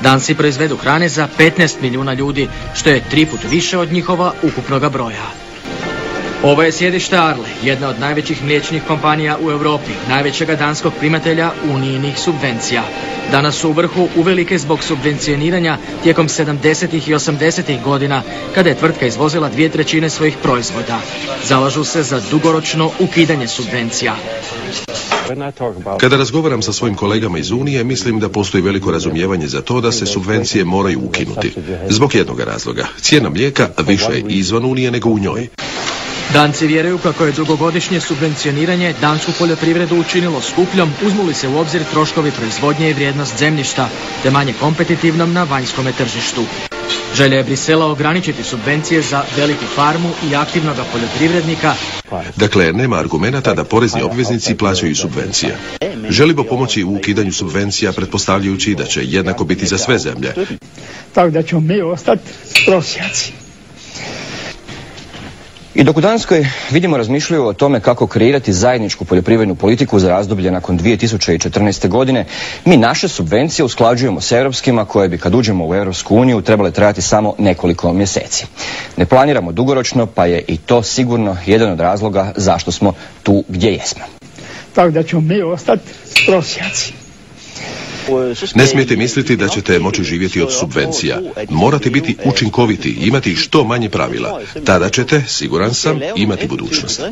Danci proizvedu hrane za 15 milijuna ljudi, što je 3 puta više od njihova ukupnoga broja. Ovo je sjedište Arle, jedna od najvećih mliječnih kompanija u Europi, najvećega danskog primatelja unijinih subvencija. Danas su u vrhu uvelike zbog subvencioniranja tijekom 70. i 80. godina, kada je tvrtka izvozila 2/3 svojih proizvoda. Zalažu se za dugoročno ukidanje subvencija. Kada razgovaram sa svojim kolegama iz Unije, mislim da postoji veliko razumijevanje za to da se subvencije moraju ukinuti. Zbog jednog razloga. Cijena mlijeka više je izvan Unije nego u njoj. Danci vjeruju kako je dugogodišnje subvencioniranje dansku poljoprivredu učinilo skupljom, uzmu li se u obzir troškovi proizvodnje i vrijednost zemljišta, te manje kompetitivnom na vanjskome tržištu. Želja je Brisela ograničiti subvencije za veliku farmu i aktivnog poljoprivrednika. Dakle, nema argumenata da porezni obveznici plaćaju subvencije. Želimo pomoći u ukidanju subvencija pretpostavljajući da će jednako biti za sve zemlje. Tako da ćemo mi ostati prosjaci. I dok u Danskoj vidimo razmišljaju o tome kako kreirati zajedničku poljoprivrednu politiku za razdoblje nakon 2014. godine, mi naše subvencije usklađujemo s europskima koje bi kad uđemo u Europsku uniju trebale trajati samo nekoliko mjeseci. Ne planiramo dugoročno, pa je i to sigurno jedan od razloga zašto smo tu gdje jesmo. Tako da ćemo mi ostati prosjaci. Ne smijete misliti da ćete moći živjeti od subvencija. Morate biti učinkoviti, imati što manje pravila. Tada ćete, siguran sam, imati budućnost.